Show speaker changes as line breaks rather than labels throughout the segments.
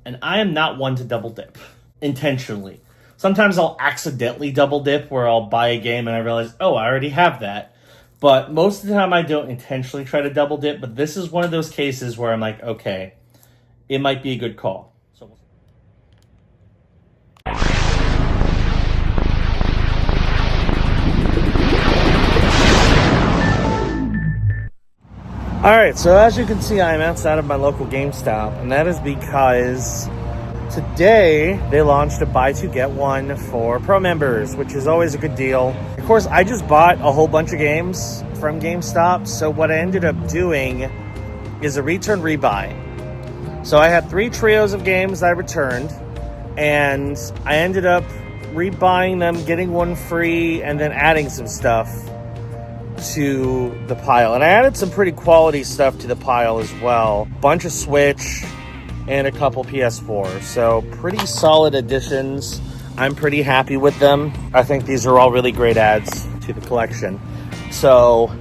and I am not one to double dip intentionally. Sometimes I'll accidentally double dip where I'll buy a game and I realize, oh, I already have that. But most of the time I don't intentionally try to double dip, but this is one of those cases where I'm like, okay, it might be a good call. So Alright, so as you can see, I am outside of my local GameStop, and that is because today they launched a buy two get one for pro members, which is always a good deal. Of course, I just bought a whole bunch of games from GameStop, so what I ended up doing is a return rebuy. So I had 3 trios of games that I returned, and I ended up rebuying them, getting one free, and then adding some stuff to the pile. And I added some pretty quality stuff to the pile as well. Bunch of Switch and a couple PS4. So pretty solid additions. I'm pretty happy with them. I think these are all really great adds to the collection. So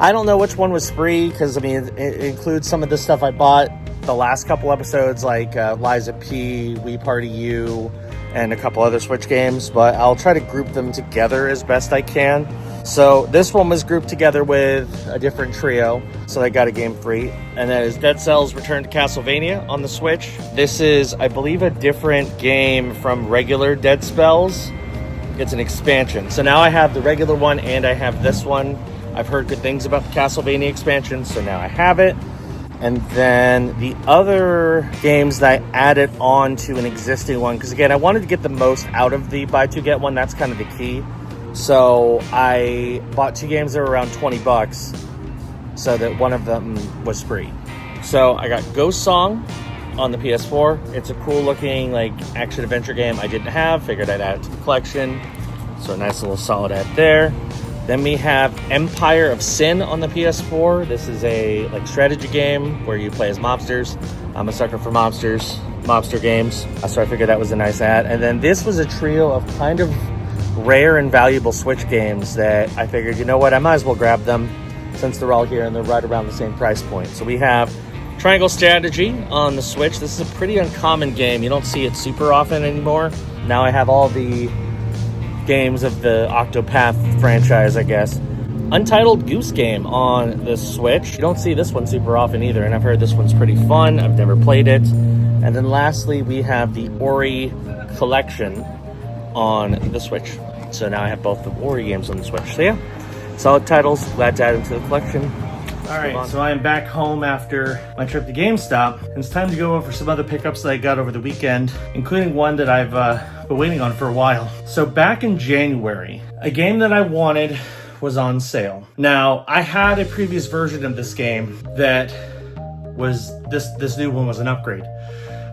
I don't know which one was free because, I mean, it includes some of the stuff I bought the last couple episodes, like Liza P, Wii Party U, and a couple other Switch games, but I'll try to group them together as best I can. So this one was grouped together with a different trio, so I got a game free, and that is Dead Cells Return to Castlevania on the Switch. This is, I believe, a different game from regular Dead Spells. It's an expansion. So now I have the regular one and I have this one. I've heard good things about the Castlevania expansion, so now I have it. And then the other games that I added on to an existing one, because again, I wanted to get the most out of the buy two get one. That's kind of the key. So I bought 2 games that were around $20 so that one of them was free. So I got Ghost Song on the PS4. It's a cool looking like action adventure game I didn't have. Figured I'd add it to the collection. So a nice little solid add there. Then we have Empire of Sin on the PS4. This is a like strategy game where you play as mobsters. I'm a sucker for mobster games. So I figured that was a nice add. And then this was a trio of kind of rare and valuable Switch games that I figured, you know what, I might as well grab them since they're all here and they're right around the same price point. So we have Triangle Strategy on the Switch. This is a pretty uncommon game. You don't see it super often anymore. Now I have all the games of the Octopath franchise, I guess. Untitled Goose Game on the Switch. You don't see this one super often either, and I've heard this one's pretty fun. I've never played it. And then lastly, we have the Ori Collection on the Switch. So now I have both the Ori games on the Switch. So yeah, solid titles. Glad to add them to the collection. Alright, so I am back home after my trip to GameStop, and it's time to go over some other pickups that I got over the weekend, including one that I've been waiting on for a while. So back in January, a game that I wanted was on sale. Now, I had a previous version of this game that was, this new one was an upgrade.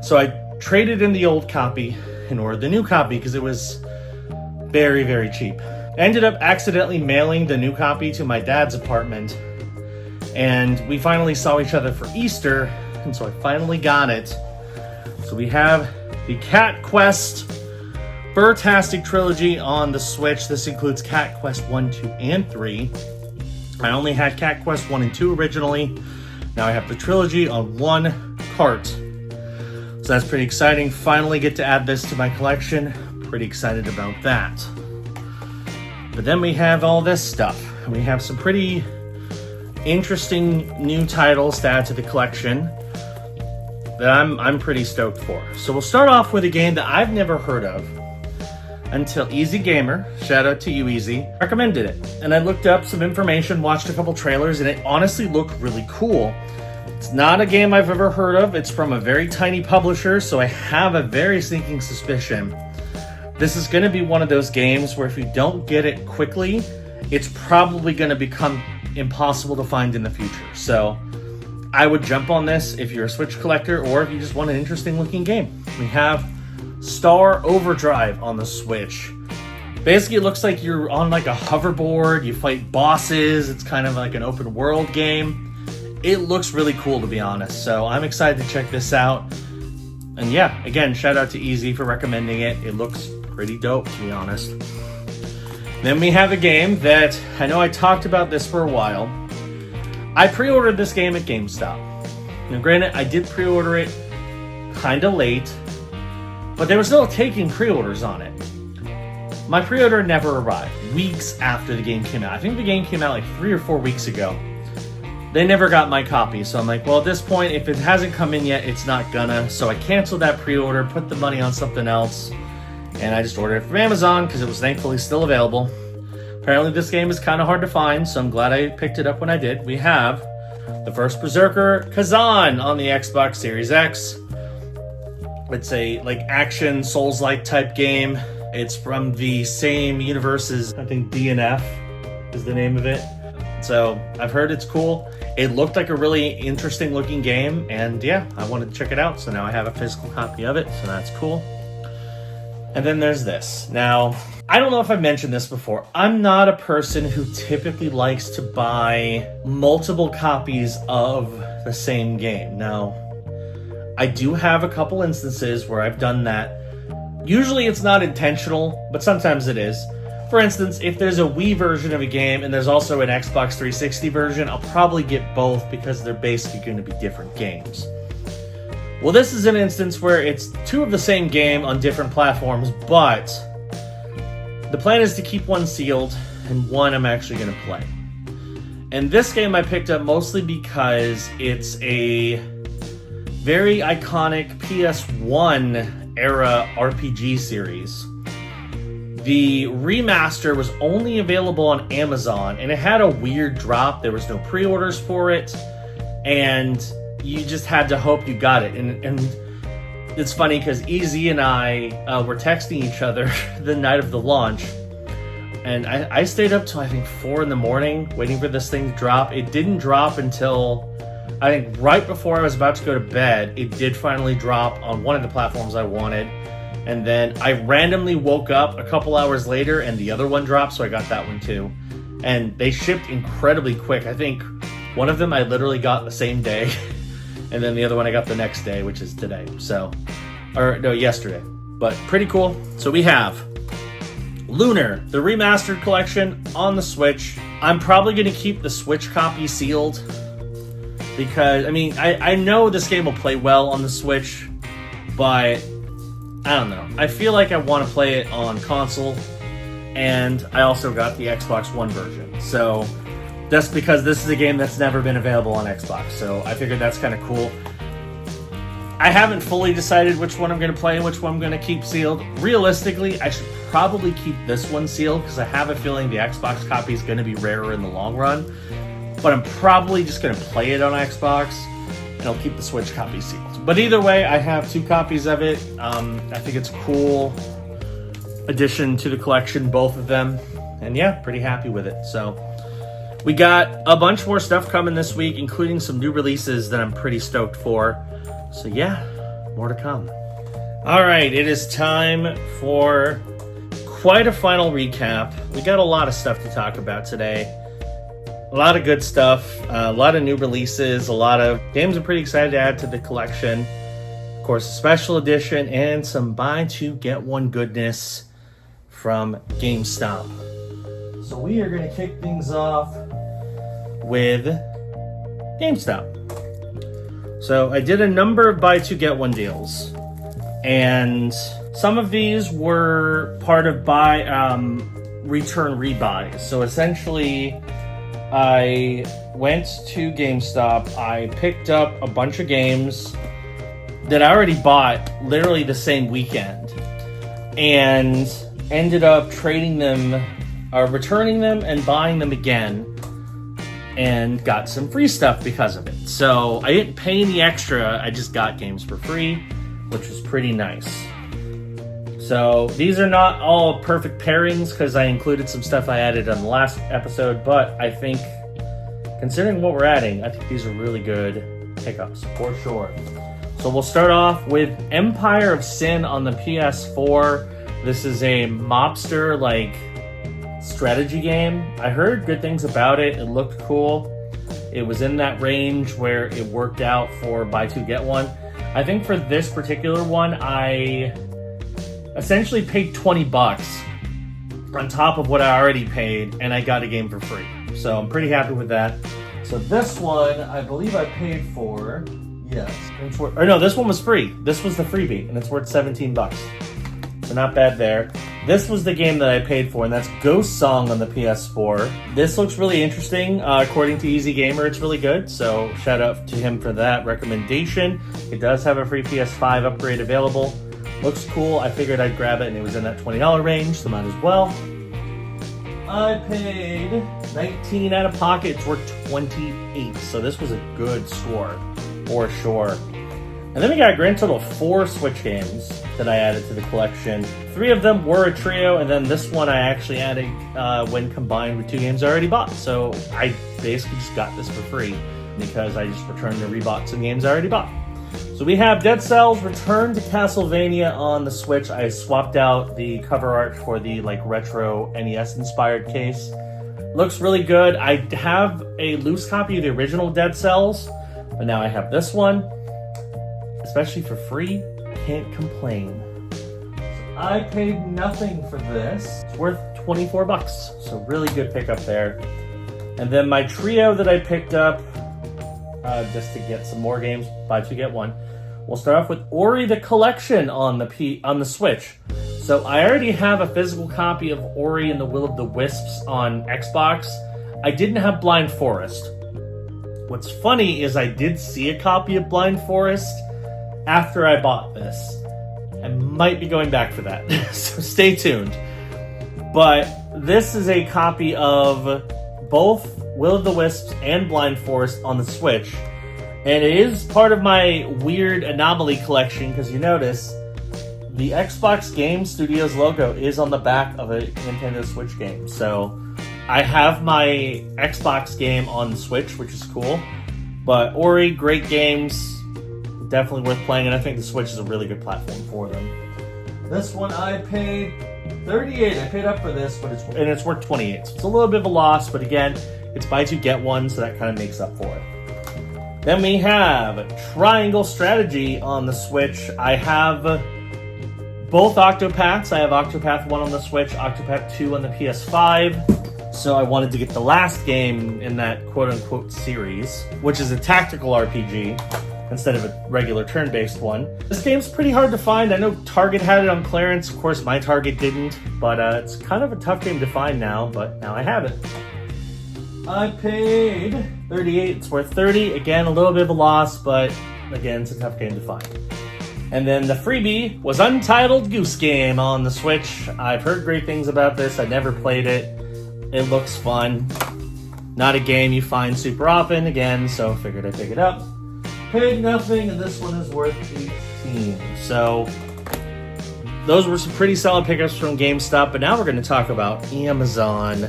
So I traded in the old copy and ordered the new copy because it was very, very cheap. I ended up accidentally mailing the new copy to my dad's apartment, and we finally saw each other for Easter, and so I finally got it. So we have the Cat Quest Furtastic Trilogy on the Switch. This includes Cat Quest 1, 2, and 3. I only had Cat Quest 1 and 2 originally. Now I have the trilogy on one cart. So that's pretty exciting. Finally get to add this to my collection. Pretty excited about that. But then we have all this stuff. We have some pretty interesting new titles to add to the collection that I'm pretty stoked for. So we'll start off with a game that I've never heard of until Easy Gamer, shout out to you Easy, recommended it. And I looked up some information, watched a couple trailers, and it honestly looked really cool. It's not a game I've ever heard of. It's from a very tiny publisher, so I have a very sneaking suspicion this is going to be one of those games where if you don't get it quickly, it's probably going to become impossible to find in the future. So I would jump on this if you're a Switch collector or if you just want an interesting looking game. We have Star Overdrive on the Switch. Basically, it looks like you're on like a hoverboard, you fight bosses, it's kind of like an open world game. It looks really cool, to be honest, so I'm excited to check this out. And yeah, again, shout out to Easy for recommending it. It looks pretty dope, to be honest. Then we have a game that, I know I talked about this for a while. I pre-ordered this game at GameStop. Now granted, I did pre-order it kind of late, but they were still taking pre-orders on it. My pre-order never arrived, weeks after the game came out. I think the game came out like 3 or 4 weeks ago. They never got my copy, so I'm like, well, at this point, if it hasn't come in yet, it's not gonna. So I canceled that pre-order, put the money on something else, and I just ordered it from Amazon because it was thankfully still available. Apparently this game is kind of hard to find, so I'm glad I picked it up when I did. We have the first Berserker Kazan on the Xbox Series X. It's a like action Souls-like type game. It's from the same universe as, I think, DNF is the name of it. So I've heard it's cool. It looked like a really interesting looking game, and yeah, I wanted to check it out. So now I have a physical copy of it, so that's cool. And then there's this. Now, I don't know if I've mentioned this before. I'm not a person who typically likes to buy multiple copies of the same game. Now, I do have a couple instances where I've done that. Usually it's not intentional, but sometimes it is. For instance, if there's a Wii version of a game and there's also an Xbox 360 version, I'll probably get both because they're basically going to be different games. Well, this is an instance where it's two of the same game on different platforms, but the plan is to keep one sealed and one I'm actually going to play. And this game I picked up mostly because it's a very iconic PS1 era RPG series. The remaster was only available on Amazon, and it had a weird drop. There was no pre-orders for it, and you just had to hope you got it. And it's funny because EZ and I were texting each other the night of the launch, and I stayed up till I think 4 in the morning waiting for this thing to drop. It didn't drop until I think right before I was about to go to bed. It did finally drop on one of the platforms I wanted. And then I randomly woke up a couple hours later and the other one dropped, so I got that one too. And they shipped incredibly quick. I think one of them I literally got the same day, and then the other one I got the next day, which is today. So, or no, yesterday. But pretty cool. So we have Lunar, the remastered collection on the Switch. I'm probably going to keep the Switch copy sealed because, I mean, I know this game will play well on the Switch, but I don't know. I feel like I want to play it on console, and I also got the Xbox One version. So that's because this is a game that's never been available on Xbox. So I figured that's kind of cool. I haven't fully decided which one I'm going to play and which one I'm going to keep sealed. Realistically, I should probably keep this one sealed because I have a feeling the Xbox copy is going to be rarer in the long run. But I'm probably just going to play it on Xbox, and I'll keep the Switch copy sealed. But either way, I have 2 copies of it. I think it's a cool addition to the collection, both of them. And yeah, pretty happy with it. So we got a bunch more stuff coming this week, including some new releases that I'm pretty stoked for. So yeah, more to come. All right, it is time for quite a final recap. We got a lot of stuff to talk about today. A lot of good stuff, a lot of new releases, a lot of games I'm pretty excited to add to the collection. Of course, a special edition and some buy 2 get 1 goodness from GameStop. So we are going to kick things off with GameStop. So I did a number of buy 2 get 1 deals, and some of these were part of buy return rebuys. So essentially, I went to GameStop, I picked up a bunch of games that I already bought literally the same weekend, and ended up trading them, returning them and buying them again, and got some free stuff because of it. So I didn't pay any extra, I just got games for free, which was pretty nice. So these are not all perfect pairings because I included some stuff I added on the last episode, but I think, considering what we're adding, I think these are really good pickups for sure. So we'll start off with Empire of Sin on the PS4. This is a mobster-like strategy game. I heard good things about it. It looked cool. It was in that range where it worked out for buy 2 get 1. I think for this particular one, I essentially paid $20 on top of what I already paid, and I got a game for free. So I'm pretty happy with that. So this one, I believe I paid for, Yes. It's worth, or no, this one was free. This was the freebie, and it's worth 17 bucks. So not bad there. This was the game that I paid for, and that's Ghost Song on the PS4. This looks really interesting. According to Easy Gamer, it's really good, so shout out to him for that recommendation. It does have a free PS5 upgrade available. Looks cool. I figured I'd grab it, and it was in that $20 range, so might as well. I paid $19 out of pocket. It's worth $28, so this was a good score, for sure. And then we got a grand total of 4 Switch games that I added to the collection. 3 of them were a trio, and then this one I actually added when combined with 2 games I already bought. So I basically just got this for free because I just returned and rebought some games I already bought. So we have Dead Cells Return to Castlevania on the Switch. I swapped out the cover art for the retro NES-inspired case. Looks really good. I have a loose copy of the original Dead Cells, but now I have this one. Especially for free, can't complain. So I paid nothing for this. It's worth 24 bucks, so really good pickup there. And then my trio that I picked up, just to get some more games, buy 2 get 1. We'll start off with Ori the Collection on the Switch. So I already have a physical copy of Ori and the Will of the Wisps on Xbox. I didn't have Blind Forest. What's funny is I did see a copy of Blind Forest after I bought this. I might be going back for that, so stay tuned. But this is a copy of both Will of the Wisps and Blind Forest on the Switch. And it is part of my weird anomaly collection, because you notice the Xbox Game Studios logo is on the back of a Nintendo Switch game. So I have my Xbox game on the Switch, which is cool. But Ori, great games. Definitely worth playing, and I think the Switch is a really good platform for them. This one I paid $38. I paid up for this, but it's worth $28. So it's a little bit of a loss, but again, it's buy 2 get 1, so that kind of makes up for it. Then we have Triangle Strategy on the Switch. I have both Octopaths. I have Octopath 1 on the Switch, Octopath 2 on the PS5. So I wanted to get the last game in that quote-unquote series, which is a tactical RPG instead of a regular turn-based one. This game's pretty hard to find. I know Target had it on clearance. Of course, my Target didn't, but it's kind of a tough game to find now, but now I have it. I paid $38. It's worth $30. Again, a little bit of a loss, but again, it's a tough game to find. And then the freebie was Untitled Goose Game on the Switch. I've heard great things about this. I never played it. It looks fun. Not a game you find super often, again, so figured I'd pick it up. Paid nothing, and this one is worth $18. So those were some pretty solid pickups from GameStop, but now we're going to talk about Amazon.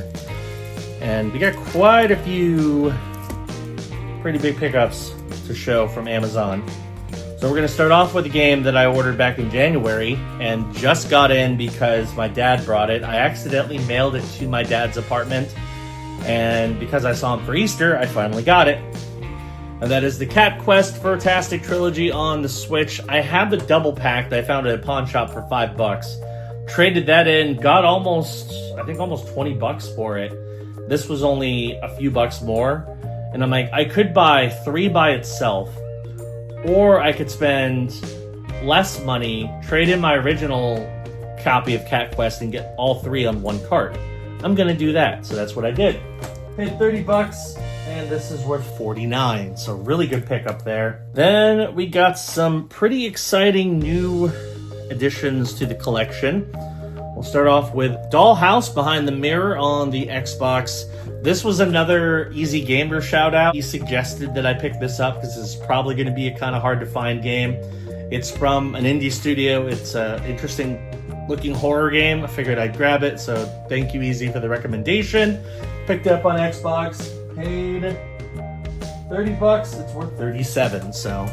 And we got quite a few pretty big pickups to show from Amazon. So we're going to start off with a game that I ordered back in January and just got in because my dad brought it. I accidentally mailed it to my dad's apartment, and because I saw him for Easter, I finally got it. And that is the Cat Quest Fantastic Trilogy on the Switch. I have the double pack that I found at a pawn shop for $5. Traded that in, got almost 20 bucks for it. This was only a few bucks more. And I'm like, I could buy 3 by itself, or I could spend less money, trade in my original copy of Cat Quest, and get all 3 on one cart. I'm gonna do that, so that's what I did. Paid 30 bucks. And this is worth $49, so really good pickup there. Then we got some pretty exciting new additions to the collection. We'll start off with Dollhouse Behind the Mirror on the Xbox. This was another Easy Gamer shout out. He suggested that I pick this up because this is probably going to be a kind of hard to find game. It's from an indie studio. It's an interesting looking horror game. I figured I'd grab it, so thank you Easy for the recommendation. Picked it up on Xbox. Paid 30 bucks. It's worth 37, so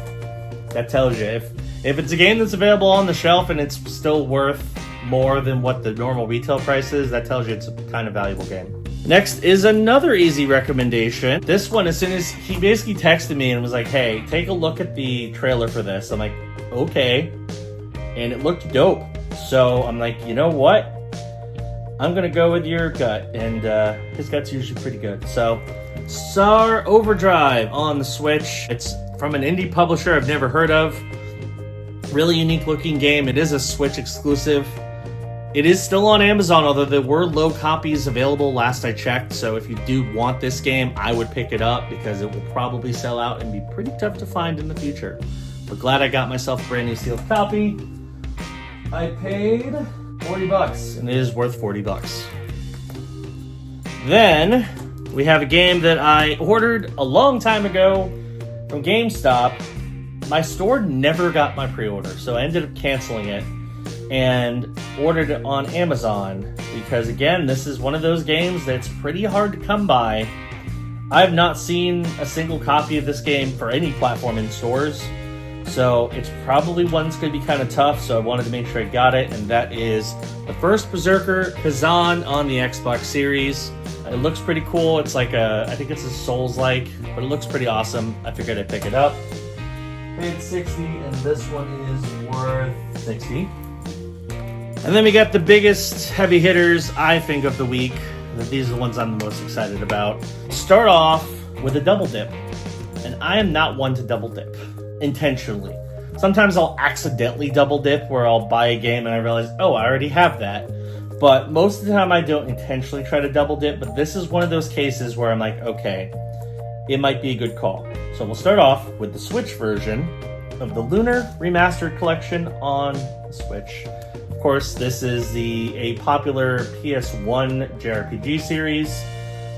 that tells you if it's a game that's available on the shelf and it's still worth more than what the normal retail price is, that tells you it's a kind of valuable game. Next is another Easy recommendation. This one, as soon as he basically texted me and was like, hey, take a look at the trailer for this. I'm like, okay. And it looked dope. So I'm like, you know what? I'm gonna go with your gut, and his gut's usually pretty good. So, SAR Overdrive on the Switch. It's from an indie publisher I've never heard of. Really unique looking game. It is a Switch exclusive. It is still on Amazon, although there were low copies available last I checked. So if you do want this game, I would pick it up because it will probably sell out and be pretty tough to find in the future. But glad I got myself a brand new sealed copy. I paid $40 and it is worth $40. Then we have a game that I ordered a long time ago from GameStop. My store never got my pre-order, so I ended up canceling it and ordered it on Amazon because, again, this is one of those games that's pretty hard to come by. I've not seen a single copy of this game for any platform in stores, so it's probably one that's going to be kind of tough, so I wanted to make sure I got it, and that is the first Berserker Kazan on the Xbox Series. It looks pretty cool. It's like I think it's a Souls-like, but it looks pretty awesome. I figured I'd pick it up. Paid $60, and this one is worth $60. And then we got the biggest heavy hitters, I think, of the week. These are the ones I'm the most excited about. Start off with a double dip. And I am not one to double dip intentionally. Sometimes I'll accidentally double dip where I'll buy a game and I realize, oh, I already have that. But most of the time I don't intentionally try to double dip, but this is one of those cases where I'm like, okay, it might be a good call. So we'll start off with the Switch version of the Lunar Remastered Collection on the Switch. Of course, this is a popular PS1 JRPG series.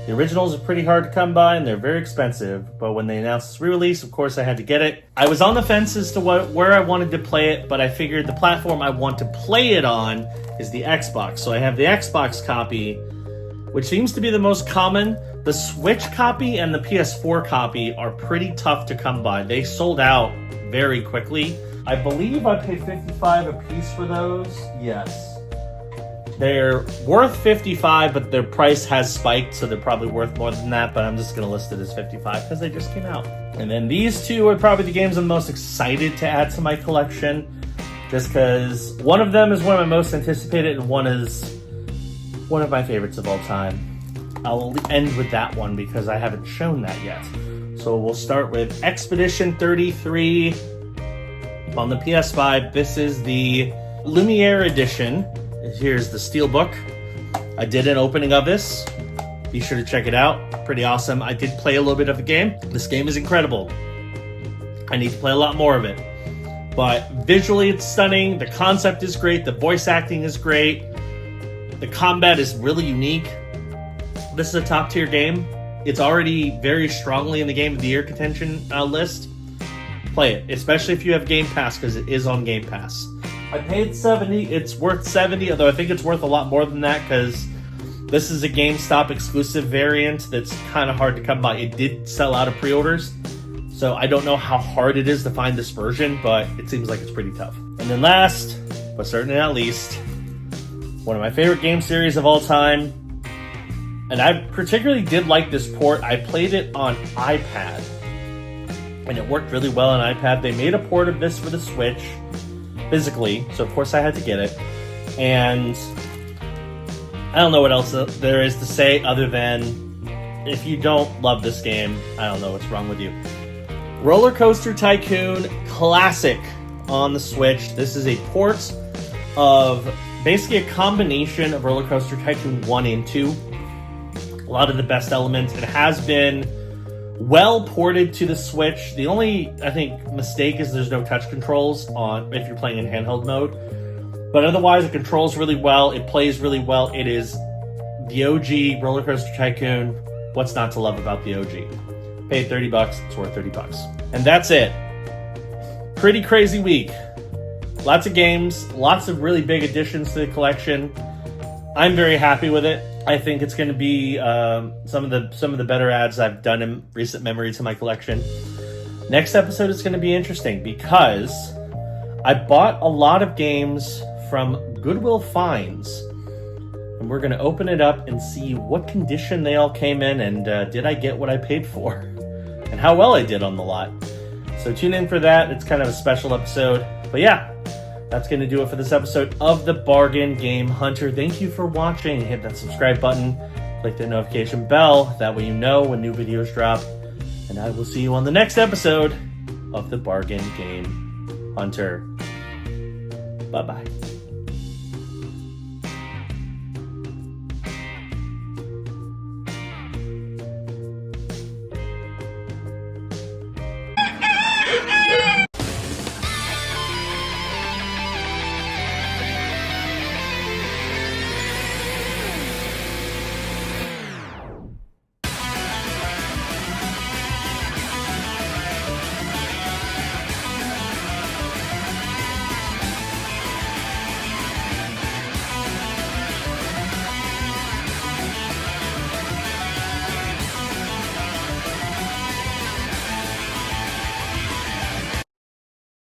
The originals are pretty hard to come by and they're very expensive, but when they announced this re-release, of course I had to get it. I was on the fence as to where I wanted to play it, but I figured the platform I want to play it on is the Xbox. So I have the Xbox copy, which seems to be the most common. The Switch copy and the PS4 copy are pretty tough to come by. They sold out very quickly. I believe I paid $55 a piece for those. Yes. They're worth $55, but their price has spiked, so they're probably worth more than that, but I'm just going to list it as $55 because they just came out. And then these two are probably the games I'm most excited to add to my collection, just because one of them is one of my most anticipated, and one is one of my favorites of all time. I'll end with that one because I haven't shown that yet. So we'll start with Expedition 33 on the PS5. This is the Lumiere Edition. Here's the steelbook. I did an opening of this. Be sure to check it out. Pretty awesome. I did play a little bit of the game. This game is incredible. I need to play a lot more of it. But visually it's stunning. The concept is great. The voice acting is great. The combat is really unique. This is a top tier game. It's already very strongly in the Game of the Year contention list. Play it, especially if you have Game Pass, because it is on Game Pass. I paid $70. It's worth $70, although I think it's worth a lot more than that because this is a GameStop exclusive variant that's kind of hard to come by. It did sell out of pre-orders, so I don't know how hard it is to find this version, but it seems like it's pretty tough. And then last, but certainly not least, one of my favorite game series of all time, and I particularly did like this port. I played it on iPad, and it worked really well on iPad. They made a port of this for the Switch, physically, so of course I had to get it. And I don't know what else there is to say other than if you don't love this game, I don't know what's wrong with you. Roller Coaster Tycoon Classic on the Switch. This is a port of basically a combination of Roller Coaster Tycoon 1 and 2. A lot of the best elements. It has been well ported to the Switch. The only, I think, mistake is there's no touch controls on if you're playing in handheld mode. But otherwise, it controls really well. It plays really well. It is the OG Roller Coaster Tycoon. What's not to love about the OG? Paid $30. It's worth $30. And that's it. Pretty crazy week. Lots of games. Lots of really big additions to the collection. I'm very happy with it. I think it's going to be some of the better ads I've done in recent memory to my collection. Next episode is going to be interesting because I bought a lot of games from Goodwill Finds, and we're going to open it up and see what condition they all came in, and did I get what I paid for, and how well I did on the lot. So tune in for that. It's kind of a special episode. But yeah, that's going to do it for this episode of The Bargain Game Hunter. Thank you for watching. Hit that subscribe button. Click the notification bell. That way you know when new videos drop. And I will see you on the next episode. of the bargain game hunter. Bye-bye.